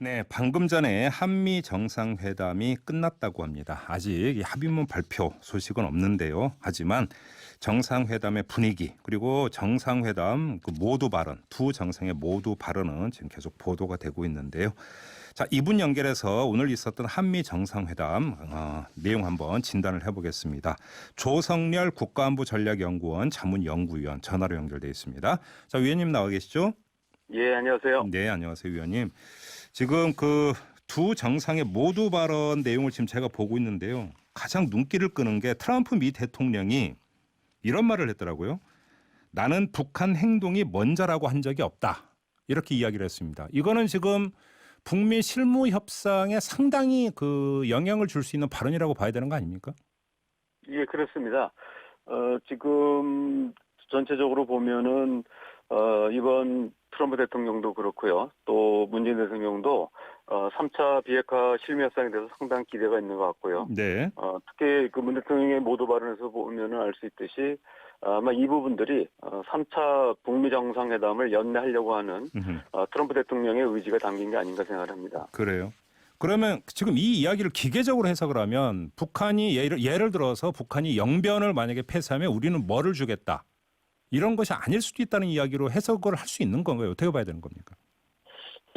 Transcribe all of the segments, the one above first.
네, 방금 전에 한미 정상회담이 끝났다고 합니다. 아직 이 합의문 발표 소식은 없는데요. 하지만 정상회담의 분위기 그리고 정상회담 그 모두 발언, 두 정상의 모두 발언은 지금 계속 보도가 되고 있는데요. 자, 이분 연결해서 오늘 있었던 한미 정상회담 내용 한번 진단을 해보겠습니다. 조성렬 국가안보 전략연구원 자문연구위원 전화로 연결돼 있습니다. 자, 위원님 나와 계시죠? 예, 안녕하세요. 네, 안녕하세요, 위원님. 지금 그 두 정상의 모두 발언 내용을 지금 제가 보고 있는데요. 가장 눈길을 끄는 게 트럼프 미 대통령이 이런 말을 했더라고요. 나는 북한 행동이 먼저라고 한 적이 없다. 이렇게 이야기를 했습니다. 이거는 지금 북미 실무 협상에 상당히 그 영향을 줄 수 있는 발언이라고 봐야 되는 거 아닙니까? 예, 그렇습니다. 지금 전체적으로 보면은, 이번 트럼프 대통령도 그렇고요. 또 문재인 대통령도 3차 비핵화 실무 협상에 대해서 상당히 기대가 있는 것 같고요. 네. 특히 그 문 대통령의 모두 발언에서 보면은 알 수 있듯이 아마 이 부분들이 3차 북미 정상회담을 연내하려고 하는 음흠. 트럼프 대통령의 의지가 담긴 게 아닌가 생각을 합니다. 그래요. 그러면 지금 이 이야기를 기계적으로 해석을 하면 북한이 예를 들어서 북한이 영변을 만약에 폐쇄하면 우리는 뭐를 주겠다. 이런 것이 아닐 수도 있다는 이야기로 해석을 할 수 있는 건가요? 어떻게 봐야 되는 겁니까?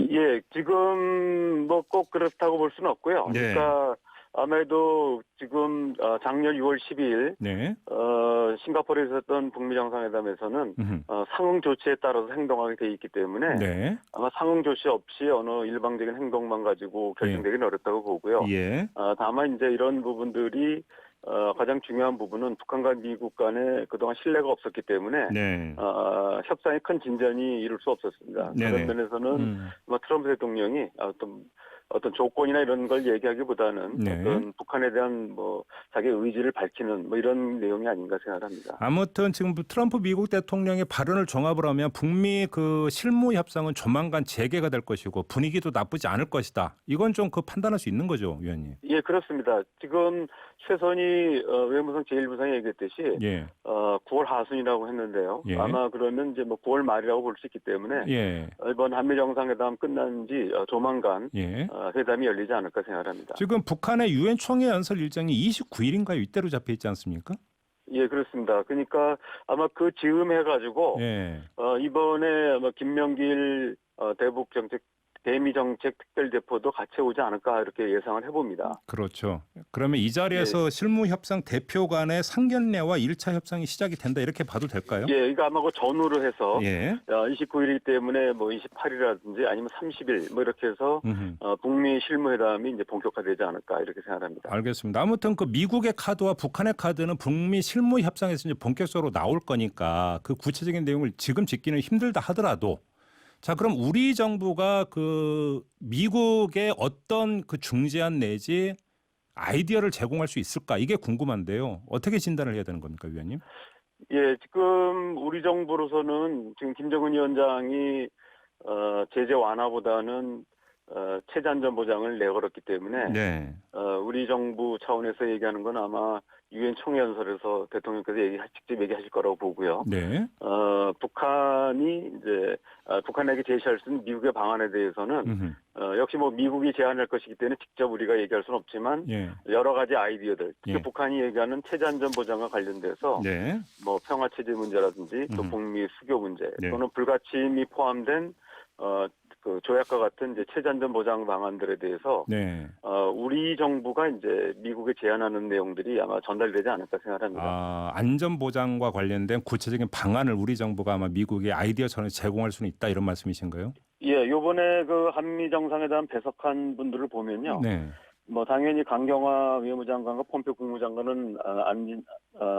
예, 지금 뭐 꼭 그렇다고 볼 수는 없고요. 네. 그러니까 아무래도 지금 작년 6월 12일 네. 싱가포르에 있었던 북미 정상회담에서는 음흠. 상응 조치에 따라서 행동하게 돼 있기 때문에 네. 아마 상응 조치 없이 어느 일방적인 행동만 가지고 예. 결정되기는 어렵다고 보고요. 예. 다만 이제 이런 부분들이 가장 중요한 부분은 북한과 미국 간에 그동안 신뢰가 없었기 때문에 네. 협상에 큰 진전이 이룰 수 없었습니다. 네네. 그런 면에서는 뭐 트럼프 대통령이 어떤 조건이나 이런 걸 얘기하기보다는 네. 어떤 북한에 대한 뭐 자기의 의지를 밝히는 뭐 이런 내용이 아닌가 생각합니다. 아무튼 지금 트럼프 미국 대통령의 발언을 종합을 하면 북미 그 실무 협상은 조만간 재개가 될 것이고 분위기도 나쁘지 않을 것이다. 이건 좀 그 판단할 수 있는 거죠, 위원님. 예, 그렇습니다. 지금 최선희 외무성 제1부상이 얘기했듯이 예. 9월 하순이라고 했는데요. 예. 아마 그러면 이제 뭐 9월 말이라고 볼 수 있기 때문에 예. 이번 한미 정상회담 끝난 지 조만간 예. 회담이 열리지 않을까 생각합니다. 지금 북한의 유엔 총회 연설 일정이 29일인가요? 이때로 잡혀 있지 않습니까? 예, 그렇습니다. 그러니까 아마 그 즈음 해가지고 예. 이번에 아마 김명길 대미정책 특별대표도 같이 오지 않을까 이렇게 예상을 해봅니다. 그렇죠. 그러면 이 예, 자리에서 실무 협상 대표 간의 상견례와 1차 협상이 시작이 된다 이렇게 봐도 될까요? 예, 이거 아마 그 전후로 해서 예. 29일이기 때문에 뭐 28일이라든지 아니면 30일 뭐 이렇게 해서 음흠. 북미 실무회담이 이제 본격화되지 않을까 이렇게 생각합니다. 알겠습니다. 아무튼 그 미국의 카드와 북한의 카드는 북미 실무 협상에서 이제 본격적으로 나올 거니까 그 구체적인 내용을 지금 짓기는 힘들다 하더라도 자, 그럼 우리 정부가 그 미국의 어떤 그 중재안 내지 아이디어를 제공할 수 있을까? 이게 궁금한데요. 어떻게 진단을 해야 되는 겁니까, 위원님? 예, 지금 우리 정부로서는 지금 김정은 위원장이 제재 완화보다는 체제 안전 보장을 내걸었기 때문에 네. 우리 정부 차원에서 얘기하는 건 아마 유엔 총회 연설에서 대통령께서 직접 얘기하실 거라고 보고요. 네. 북한이 이제 북한에게 제시할 수 있는 미국의 방안에 대해서는 음흠. 역시 뭐 미국이 제안할 것이기 때문에 직접 우리가 얘기할 수는 없지만 예. 여러 가지 아이디어들, 특히 예. 북한이 얘기하는 체제 안전 보장과 관련돼서 네. 뭐 평화 체제 문제라든지 또 북미 수교 문제 네. 또는 불가침이 포함된 그 조약과 같은 이제 체제 안전 보장 방안들에 대해서 네. 우리 정부가 이제 미국에 제안하는 내용들이 아마 전달되지 않을까 생각합니다. 안전 보장과 관련된 구체적인 방안을 우리 정부가 아마 미국의 아이디어처럼 제공할 수는 있다 이런 말씀이신가요? 예, 요번에 그 한미 정상회담 배석한 분들을 보면요. 네. 뭐 당연히 강경화 외무장관과 폼페오 국무장관은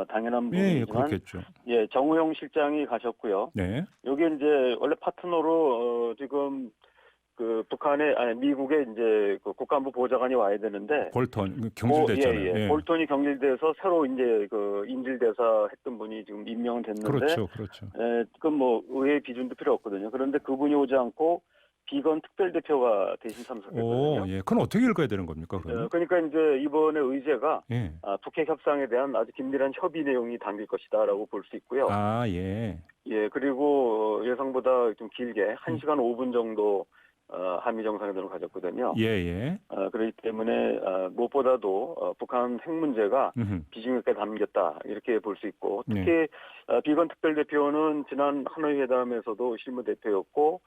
당연한 예, 부분이지만 그렇겠죠. 예, 정우영 실장이 가셨고요. 네. 여기 이제 원래 파트너로 지금 그 미국의 이제 그 국가안보 보좌관이 와야 되는데 볼턴 경질됐잖아요. 예. 볼턴이 경질돼서 새로 이제 그 인질대사 했던 분이 지금 임명됐는데 그렇죠. 그렇죠. 그건 뭐 의회 비준도 필요 없거든요. 그런데 그분이 오지 않고 비건 특별대표가 대신 참석했거든요. 예. 그건 어떻게 읽어야 되는 겁니까, 그러면? 그러니까 이제 이번에 의제가 예. 북핵 협상에 대한 아주 긴밀한 협의 내용이 담길 것이다라고 볼 수 있고요. 예. 예, 그리고 예상보다 좀 길게 1시간 5분 정도 한미 정상회담을 가졌거든요. 예, 예. 그렇기 때문에 무엇보다도 북한 핵 문제가 음흠. 비중있게 담겼다 이렇게 볼 수 있고 네. 특히 비건 특별대표는 지난 하노이 회담에서도 실무 대표였고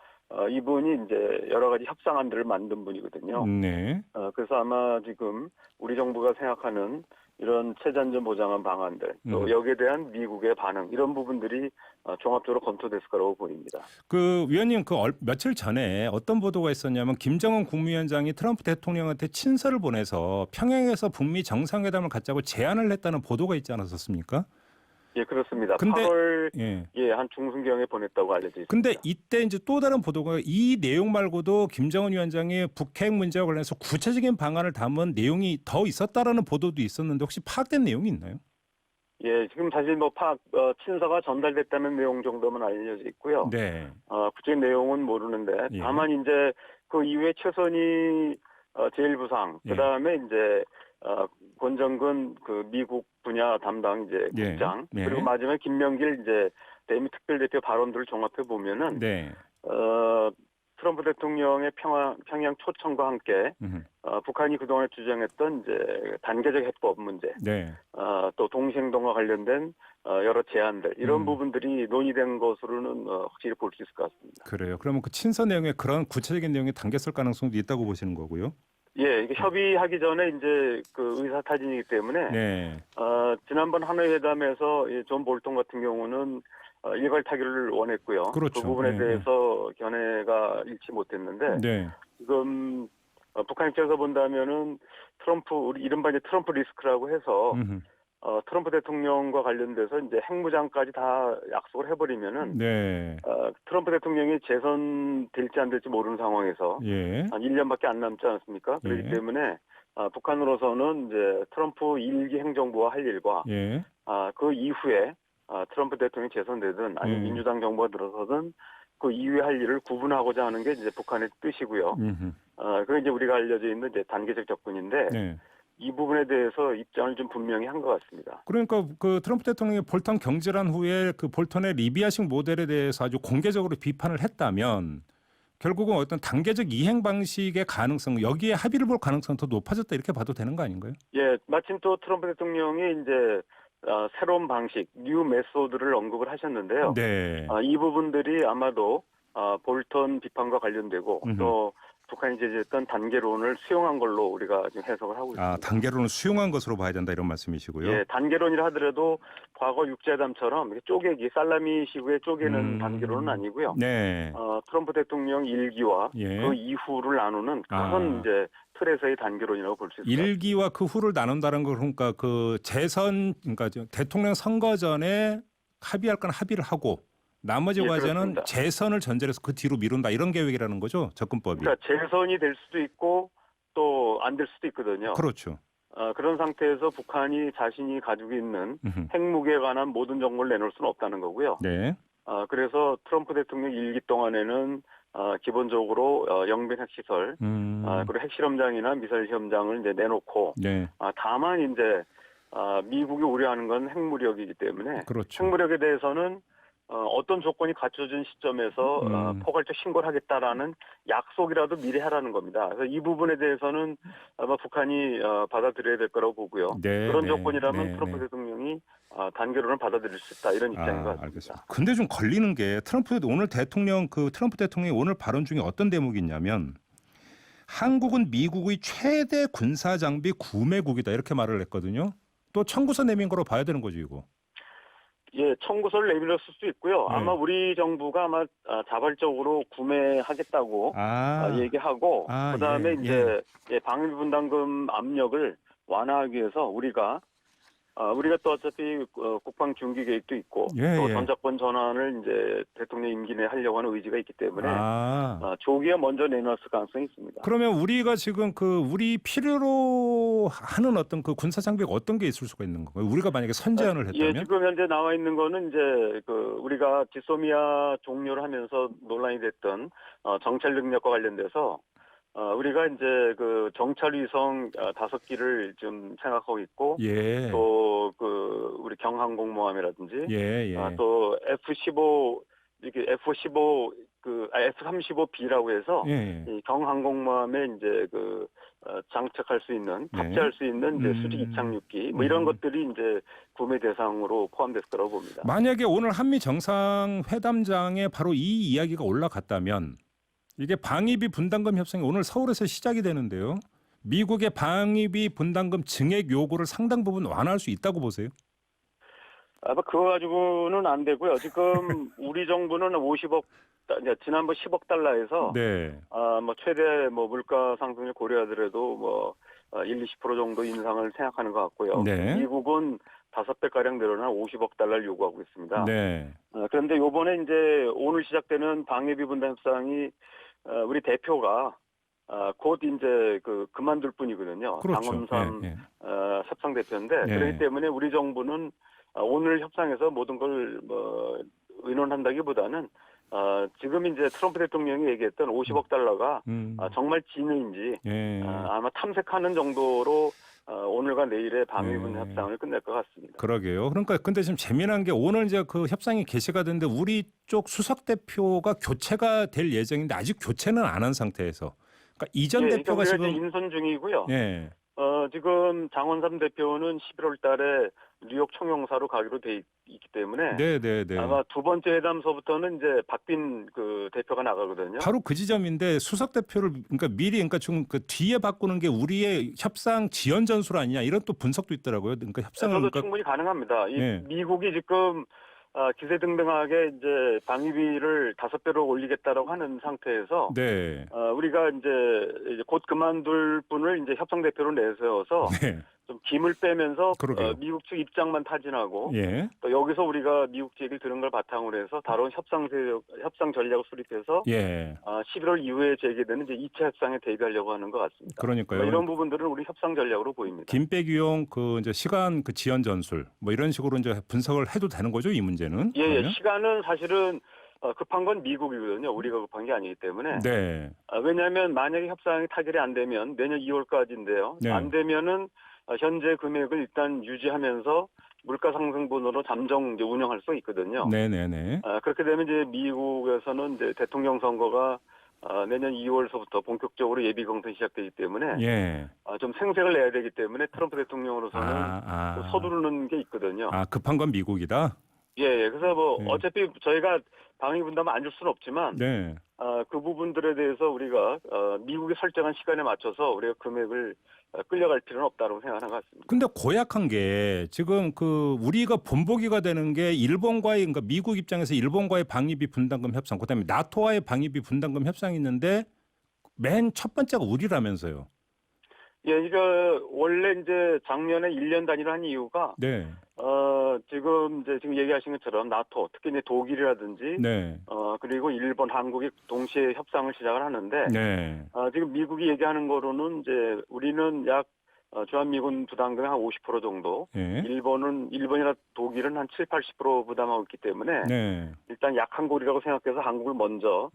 이분이 이제 여러 가지 협상안들을 만든 분이거든요. 네. 그래서 아마 지금 우리 정부가 생각하는 이런 최전전 보장한 방안들 또 여기에 대한 미국의 반응 이런 부분들이 종합적으로 검토됐을 거라고 보입니다. 그 위원님 며칠 전에 어떤 보도가 있었냐면 김정은 국무위원장이 트럼프 대통령한테 친서를 보내서 평양에서 북미 정상회담을 갖자고 제안을 했다는 보도가 있지 않았었습니까? 예, 그렇습니다. 근데 8월 예. 한 중순경에 보냈다고 알려져 있습니다. 근데 이때 이제 또 다른 보도가 이 내용 말고도 김정은 위원장이 북핵 문제와 관련해서 구체적인 방안을 담은 내용이 더 있었다라는 보도도 있었는데 혹시 파악된 내용이 있나요? 예, 지금 사실 친서가 전달됐다는 내용 정도만 알려져 있고요. 네. 구체적인 내용은 모르는데 예. 다만 이제 그 이후에 최선희 제1부상 예. 그다음에 이제 권정근 그 미국 분야 담당 이제 예. 국장 네. 그리고 마지막에 김명길 이제 대미 특별대표 발언들을 종합해 보면은 네. 트럼프 대통령의 평양 초청과 함께 북한이 그동안 주장했던 이제 단계적 해법 문제, 네. 또 동시행동과 관련된 여러 제안들 이런 부분들이 논의된 것으로는 확실히 볼 수 있을 것 같습니다. 그래요. 그러면 그 친서 내용에 그런 구체적인 내용이 담겼을 가능성도 있다고 보시는 거고요. 예, 이게 협의하기 전에 이제 그 의사타진이기 때문에 네. 지난번 하노이 회담에서 존 볼턴 같은 경우는 일괄 타결을 원했고요. 그렇죠. 그 부분에 예, 대해서 견해가 일치 못했는데 네. 지금 북한 입장에서 본다면은 우리 이른바 이제 트럼프 리스크라고 해서 트럼프 대통령과 관련돼서 이제 핵무장까지 다 약속을 해버리면은 네. 트럼프 대통령이 재선될지 안 될지 모르는 상황에서 예. 한 1년밖에 안 남지 않습니까? 그렇기 예. 때문에 북한으로서는 이제 트럼프 1기 행정부가 할 일과 예. 그 이후에 트럼프 대통령이 재선되든 아니면 민주당 정부가 들어서든 그 이후에 할 일을 구분하고자 하는 게 이제 북한의 뜻이고요. 그게 이제 우리가 알려져 있는 이제 단계적 접근인데 네. 이 부분에 대해서 입장을 좀 분명히 한 것 같습니다. 그러니까 그 트럼프 대통령이 볼턴 경질한 후에 그 볼턴의 리비아식 모델에 대해서 아주 공개적으로 비판을 했다면 결국은 어떤 단계적 이행 방식의 가능성 여기에 합의를 볼 가능성이 더 높아졌다 이렇게 봐도 되는 거 아닌가요? 예, 마침 또 트럼프 대통령이 이제 새로운 방식, 뉴 메소드를 언급을 하셨는데요. 네. 이 부분들이 아마도 볼턴 비판과 관련되고 또 북한이 제시했던 단계론을 수용한 걸로 우리가 지금 해석을 하고 있습니다. 단계론을 수용한 것으로 봐야 된다 이런 말씀이시고요. 예, 단계론이라 하더라도 과거 육자회담처럼 쪼개기, 살라미식의 쪼개는 단계론은 아니고요. 네. 트럼프 대통령 1기와 예. 그 이후를 나누는 큰 이제 틀에서의 단계론이라고 볼 수 있습니다. 1기와 그 후를 나눈다는 거 그러니까 그 그러니까 대통령 선거 전에 합의할 건 합의를 하고 나머지 예, 과제는 그렇습니다. 재선을 전제로 해서 그 뒤로 미룬다 이런 계획이라는 거죠 접근법이. 그러니까 재선이 될 수도 있고 또 안 될 수도 있거든요. 그렇죠. 그런 상태에서 북한이 자신이 가지고 있는 핵무기에 관한 모든 정보를 내놓을 수는 없다는 거고요. 네. 그래서 트럼프 대통령 1기 동안에는 기본적으로 영변 핵시설 그리고 핵실험장이나 미사일 시험장을 이제 내놓고 네. 다만 이제 미국이 우려하는 건 핵무력이기 때문에 그렇죠. 핵무력에 대해서는 어떤 조건이 갖춰진 시점에서 포괄적 신고를 하겠다라는 약속이라도 미리 하라는 겁니다. 그래서 이 부분에 대해서는 아마 북한이 받아들여야 될 거라고 보고요. 네, 그런 네, 조건이라면 네, 트럼프 네. 대통령이 단계론을 받아들일 수 있다 이런 입장인 것 같습니다. 알겠습니다. 근데 좀 걸리는 게 트럼프 대통령이 오늘 발언 중에 어떤 대목이 있냐면 한국은 미국의 최대 군사 장비 구매국이다 이렇게 말을 했거든요. 또 청구서 내민 거로 봐야 되는 거죠, 이거. 예, 청구서를 내밀었을 수도 있고요. 네. 아마 우리 정부가 아마 자발적으로 구매하겠다고 얘기하고 그다음에 예, 이제 방위비 분담금 압력을 완화하기 위해서 우리가 또 어차피 국방 중기 계획도 있고 또 전작권 전환을 이제 대통령 임기 내에 하려고 하는 의지가 있기 때문에 조기에 먼저 내놨을 가능성이 있습니다. 그러면 우리가 지금 우리 필요로 하는 어떤 그 군사 장비가 어떤 게 있을 수가 있는 건가요? 우리가 만약에 선제안을 했다면? 예, 지금 현재 나와 있는 거는 이제 우리가 지소미아 종료를 하면서 논란이 됐던 정찰 능력과 관련돼서 우리가 이제 정찰 위성 5기를 좀 생각하고 있고 또 우리 경항공모함이라든지 또 F-15 이렇게 F-15 F-35B라고 해서 예. 이 경항공모함에 이제 장착할 수 있는 탑재할 수 있는 이제 수직 이착륙기 뭐 이런 것들이 이제 구매 대상으로 포함됐을 거라고 봅니다. 만약에 오늘 한미 정상회담장에 바로 이 이야기가 올라갔다면 이게 방위비 분담금 협상이 오늘 서울에서 시작이 되는데요. 미국의 방위비 분담금 증액 요구를 상당 부분 완화할 수 있다고 보세요? 아마 그거 가지고는 안 되고요. 지금 우리 정부는 50억 지난번 10억 달러에서 네. 뭐 최대 뭐 물가 상승을 고려하더라도 뭐 1-20% 정도 인상을 생각하는 것 같고요. 네. 미국은 5배 가량 늘어난 50억 달러를 요구하고 있습니다. 네. 그런데 요번에 이제 오늘 시작되는 방위비 분담 협상이 우리 대표가 곧 이제 그만둘 뿐이거든요. 그렇죠. 장원삼 예, 예. 협상 대표인데 예. 그렇기 때문에 우리 정부는 오늘 협상에서 모든 걸 뭐 의논한다기보다는 지금 이제 트럼프 대통령이 얘기했던 50억 달러가 정말 진의인지 예. 아마 탐색하는 정도로 오늘과 내일의 방위비 분담 예. 협상을 끝낼 것 같습니다. 그러게요. 그러니까 근데 지금 재미난 게 오늘 이제 그 협상이 개시가 됐는데 우리 쪽 수석 대표가 교체가 될 예정인데 아직 교체는 안 한 상태에서. 그러니까 이전 대표가 우리가 지금 이제 인선 중이고요. 예. 지금 장원삼 대표는 11월 달에 뉴욕 총영사로 가기로 돼 있기 때문에 네. 아마 두 번째 회담서부터는 이제 박빈 대표가 나가거든요. 바로 그 지점인데 수석 대표를 그러니까 미리 그러니까 좀 그 뒤에 바꾸는 게 우리의 협상 지연 전술 아니냐 이런 또 분석도 있더라고요. 그러니까 협상을 저도 그러니까 충분히 가능합니다. 예. 미국이 지금 기세등등하게 이제 방위비를 5배로 올리겠다라고 하는 상태에서 네. 우리가 이제 곧 그만둘 분을 이제 협상 대표로 내세워서 네. 좀 김을 빼면서 그러게요. 미국 측 입장만 타진하고 예. 또 여기서 우리가 미국 측 얘기를 들은 걸 바탕으로 해서 다른 협상 전략을 수립해서 예. 11월 이후에 재개되는 이제 2차 협상에 대비하려고 하는 것 같습니다. 그러니까요. 이런 부분들은 우리 협상 전략으로 보입니다. 김 빼기용 그 이제 시간 그 지연 전술 뭐 이런 식으로 이제 분석을 해도 되는 거죠, 이 문제는? 예, 그러면? 시간은 사실은 급한 건 미국이거든요. 우리가 급한 게 아니기 때문에. 네. 왜냐하면 만약에 협상이 타결이 안 되면 내년 2월까지인데요. 네. 안 되면은 현재 금액을 일단 유지하면서 물가 상승분으로 잠정 이제 운영할 수 있거든요. 네네네. 그렇게 되면 이제 미국에서는 이제 대통령 선거가 내년 2월서부터 본격적으로 예비 경선이 시작되기 때문에 예. 좀 생색을 내야 되기 때문에 트럼프 대통령으로서는 또 서두르는 게 있거든요. 급한 건 미국이다. 예. 그래서 뭐 네. 어차피 저희가 방위 분담을 안 줄 수는 없지만 네. 그 부분들에 대해서 우리가 미국이 설정한 시간에 맞춰서 우리가 금액을 끌려갈 필요는 없다고 생각하는 것 같습니다. 근데 고약한 게 지금 그 우리가 본보기가 되는 게 일본과의 그러니까 미국 입장에서 일본과의 방위비 분담금 협상, 그다음에 나토와의 방위비 분담금 협상이 있는데 맨 첫 번째가 우리라면서요. 예, 이거 원래 이제 작년에 1년 단위로 한 이유가 네. 지금 얘기하신 것처럼 나토, 특히 이제 독일이라든지 네. 그리고 일본, 한국이 동시에 협상을 시작을 하는데 네. 지금 미국이 얘기하는 거로는 이제 우리는 약 주한미군 부담금의 한 50% 정도, 예. 일본이나 독일은 한 7-80% 부담하고 있기 때문에 네. 일단 약한 고리라고 생각해서 한국을 먼저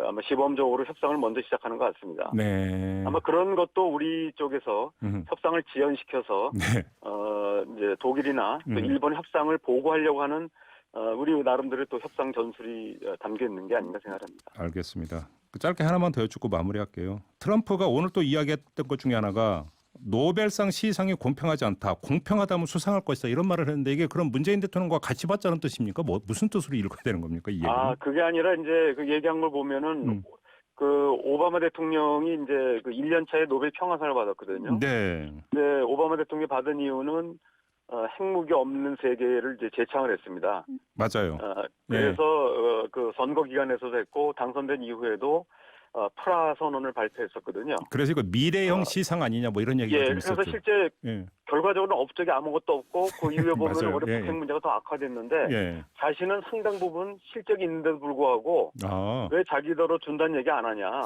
아마 시범적으로 협상을 먼저 시작하는 것 같습니다. 네. 아마 그런 것도 우리 쪽에서 협상을 지연시켜서 네. 이제 독일이나 또 일본 협상을 보고하려고 하는 우리 나름대로 또 협상 전술이 담겨 있는 게 아닌가 생각합니다. 알겠습니다. 짧게 하나만 더 여쭙고 마무리할게요. 트럼프가 오늘 또 이야기했던 것 중에 하나가 노벨상 시상이 공평하지 않다. 공평하다면 수상할 것이다. 이런 말을 했는데 이게 그럼 문재인 대통령과 같이 받자는 뜻입니까? 무슨 뜻으로 읽어야 되는 겁니까? 이 얘기는? 그게 아니라 이제 그 얘기한 걸 보면은 그 오바마 대통령이 이제 그 1년 차에 노벨 평화상을 받았거든요. 네. 네, 오바마 대통령이 받은 이유는 핵무기 없는 세계를 이제 제창을 했습니다. 맞아요. 그래서 그 선거 기간에서도 했고 당선된 이후에도 프라 선언을 발표했었거든요. 그래서 이거 미래형 시상 아니냐 뭐 이런 얘기가 좀 있었죠. 그래서 실제 결과적으로는 업적이 아무것도 없고 그 이후에 보면 맞아요. 올해 북핵 문제가 더 악화됐는데 예. 자신은 상당 부분 실적이 있는데도 불구하고 왜 자기더러 준다는 얘기 안 하냐.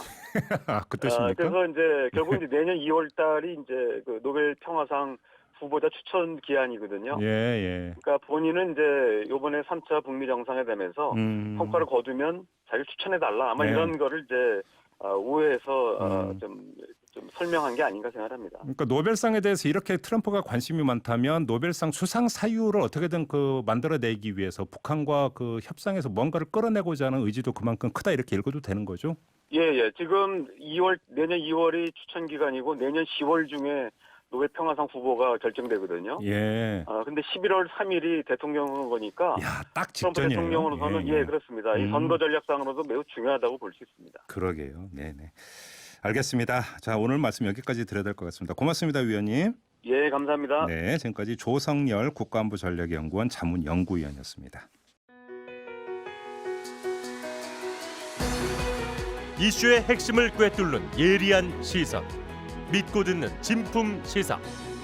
그 뜻입니까? 그래서 이제 결국 이제 내년 2월 달이 이제 그 노벨 평화상 후보자 추천 기한이거든요. 예. 그러니까 본인은 이제 이번에 3차 북미 정상회담에서 성과를 거두면 자기를 추천해달라. 아마 이런 거를 이제 우회해서 좀 설명한 게 아닌가 생각합니다. 그러니까 노벨상에 대해서 이렇게 트럼프가 관심이 많다면 노벨상 수상 사유를 어떻게든 만들어내기 위해서 북한과 협상에서 뭔가를 끌어내고자 하는 의지도 그만큼 크다 이렇게 읽어도 되는 거죠? 예. 지금 내년 2월이 추천 기간이고 내년 10월 중에 노벨 평화상 후보가 결정되거든요. 예. 근데 11월 3일이 대통령 선거니까 야, 딱 트럼프 직전이에요. 대통령으로서는 그렇습니다. 이 선거 전략상으로도 매우 중요하다고 볼 수 있습니다. 그러게요. 네네. 알겠습니다. 자, 오늘 말씀 여기까지 드려야 될 것 같습니다. 고맙습니다, 위원님. 예, 감사합니다. 네, 지금까지 조성열 국가안보전략연구원 자문연구위원이었습니다. 이슈의 핵심을 꿰뚫는 예리한 시선, 믿고 듣는 진품 시사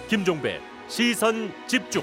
김종배 시선 집중.